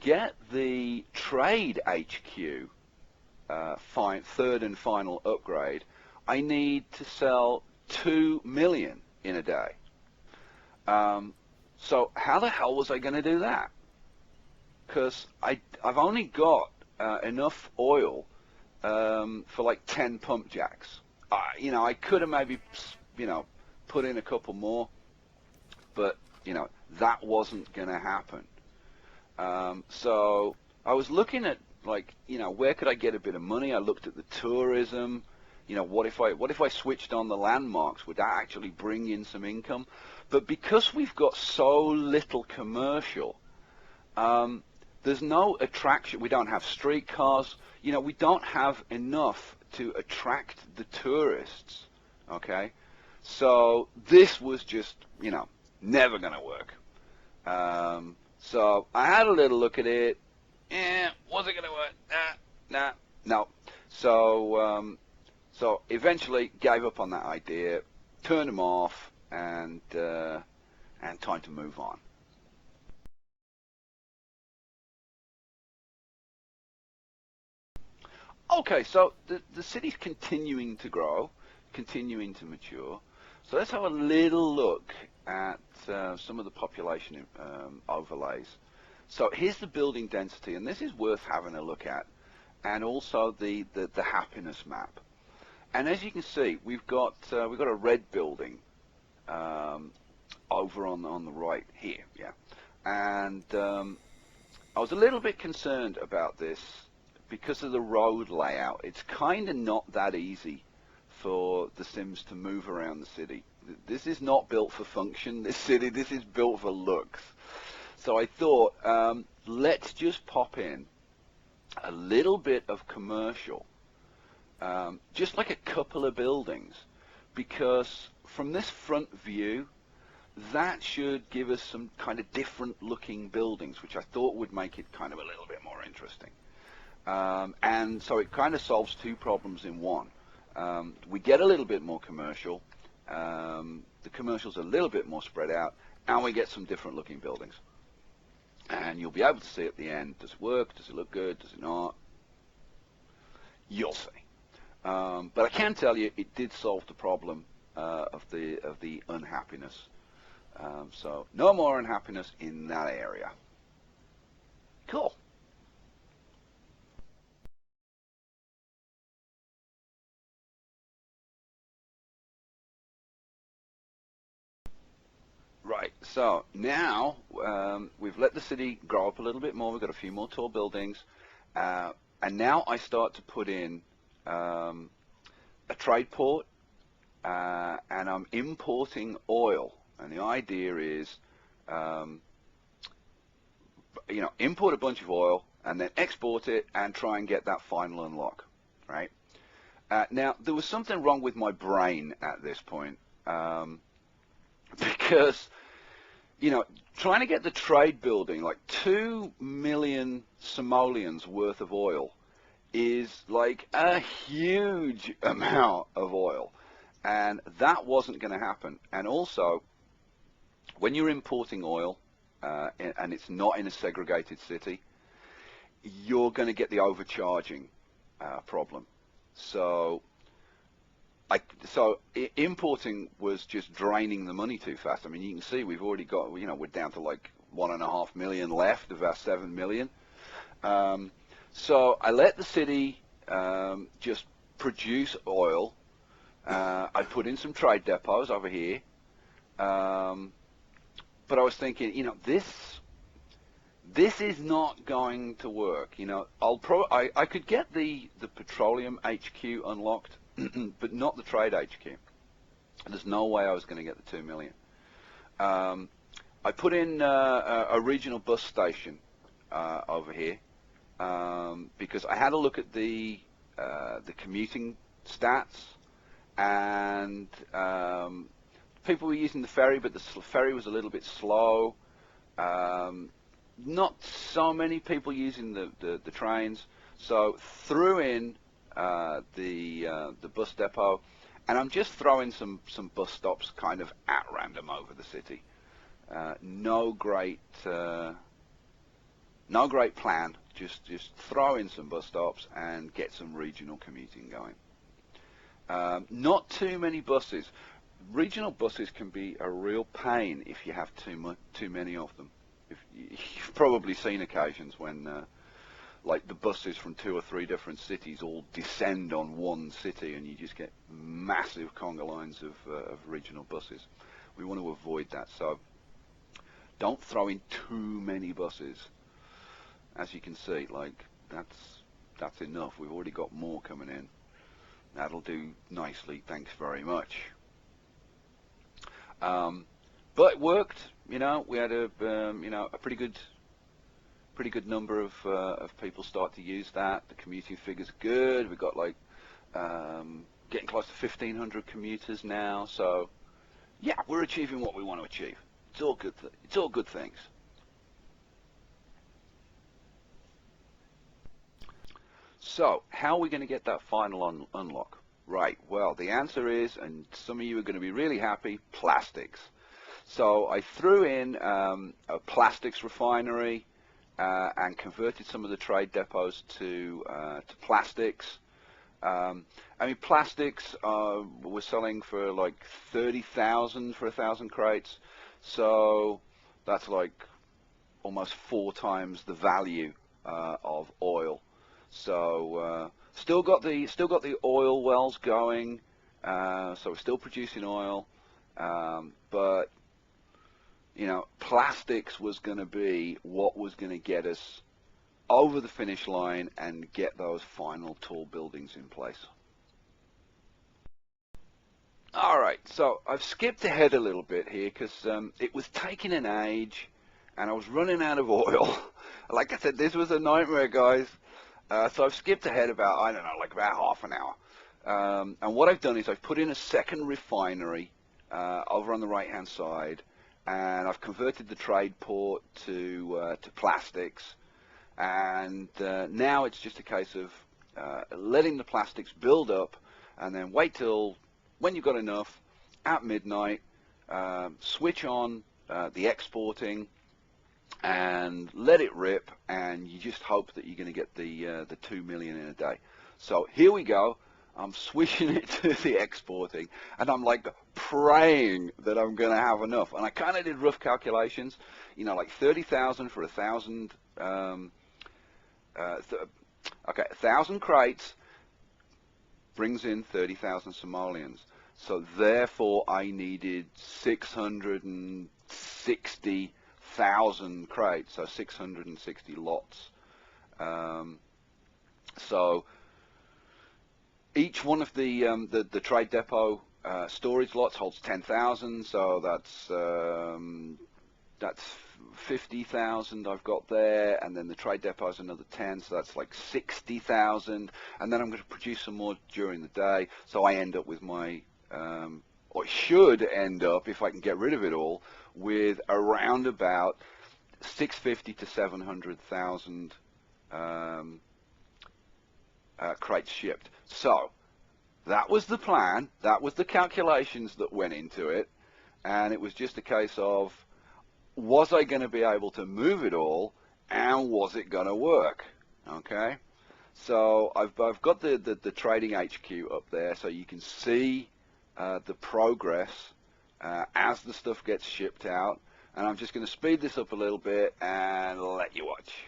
get the trade HQ third and final upgrade, I need to sell 2 million in a day. So how the hell was I going to do that? Because I've only got enough oil for like 10 pump jacks. I could have maybe, put in a couple more, but, that wasn't going to happen. So I was looking at, like, where could I get a bit of money? I looked at the tourism. What if I switched on the landmarks? Would that actually bring in some income? But because we've got so little commercial, there's no attraction. We don't have streetcars. We don't have enough to attract the tourists. Okay, so this was just never going to work. So I had a little look at it. Was it going to work? No. So eventually gave up on that idea, turned them off, and time to move on. Okay, so the city's continuing to grow, continuing to mature. So let's have a little look at some of the population overlays. So here's the building density, and this is worth having a look at, and also the happiness map. And as you can see, we've got a red building over on the right here, yeah. And I was a little bit concerned about this because of the road layout. It's kind of not that easy for the Sims to move around the city. This is not built for function, this city. This is built for looks. So I thought, let's just pop in a little bit of commercial, just like a couple of buildings, because from this front view, that should give us some kind of different looking buildings, which I thought would make it kind of a little bit more interesting. And so it kind of solves two problems in one. We get a little bit more commercial, the commercial's a little bit more spread out, and we get some different looking buildings. And you'll be able to see at the end, does it work, does it look good, does it not? You'll see. But I can tell you it did solve the problem of the unhappiness. So no more unhappiness in that area. Cool. Right, so now we've let the city grow up a little bit more. We've got a few more tall buildings. And now I start to put in a trade port, and I'm importing oil. And the idea is, import a bunch of oil and then export it and try and get that final unlock, right? Now, there was something wrong with my brain at this point. Because, trying to get the trade building, like 2 million simoleons worth of oil is like a huge amount of oil. And that wasn't going to happen. And also, when you're importing oil, and it's not in a segregated city, you're going to get the overcharging problem. So importing was just draining the money too fast. I mean, you can see we've already got, we're down to like 1.5 million left of our 7 million. So I let the city just produce oil. I put in some trade depots over here. But I was thinking, this is not going to work. I could get the petroleum HQ unlocked, but not the trade HQ. There's no way I was going to get the 2 million. I put in a regional bus station over here because I had a look at the commuting stats, and people were using the ferry, but the ferry was a little bit slow. Not so many people using the trains, so threw in the bus depot, and I'm just throwing some bus stops kind of at random over the city. No great No great plan. Just throw in some bus stops and get some regional commuting going. Not too many buses. Regional buses can be a real pain if you have too many of them. You've probably seen occasions when like the buses from 2 or 3 different cities all descend on one city, and you just get massive conga lines of regional buses. We want to avoid that, so don't throw in too many buses. As you can see, like that's enough. We've already got more coming in. That'll do nicely. Thanks very much. But it worked. You know, we had a a pretty good number of people start to use that. The commuting figure's good. We've got like getting close to 1,500 commuters now. So yeah, we're achieving what we want to achieve. It's all good. It's all good things. So how are we going to get that final unlock? Right. Well, the answer is, and some of you are going to be really happy, plastics. So I threw in a plastics refinery and converted some of the trade depots to plastics. I mean, plastics we're selling for like 30,000 for 1,000 crates, so that's like almost 4 times the value of oil. So still got the oil wells going, so we're still producing oil, but you know, plastics was going to be what was going to get us over the finish line and get those final tall buildings in place. All right, so I've skipped ahead a little bit here because it was taking an age and I was running out of oil. Like I said, this was a nightmare, guys. So I've skipped ahead about, I don't know, like about half an hour. And what I've done is I've put in a second refinery over on the right-hand side, and I've converted the trade port to plastics. And now it's just a case of letting the plastics build up, and then wait till when you've got enough at midnight, switch on the exporting and let it rip, and you just hope that you're going to get the 2 million in a day. So here we go. I'm switching it to the exporting, and I'm like praying that I'm going to have enough. And I kind of did rough calculations, you know, like 30,000 for 1,000. Okay, 1,000 crates brings in 30,000 Somalians. So therefore, I needed 660,000 crates, so 660 lots. So each one of the trade depot storage lots holds 10,000, so that's 50,000 I've got there, and then the trade depot is another 10, so that's like 60,000, and then I'm going to produce some more during the day, so I end up with my, or should end up, if I can get rid of it all, with around about 650 to 700,000 crates shipped. So that was the plan, that was the calculations that went into it, and it was just a case of, was I going to be able to move it all, and was it going to work? Okay, so I've got the trading HQ up there, so you can see the progress as the stuff gets shipped out, and I'm just going to speed this up a little bit and let you watch.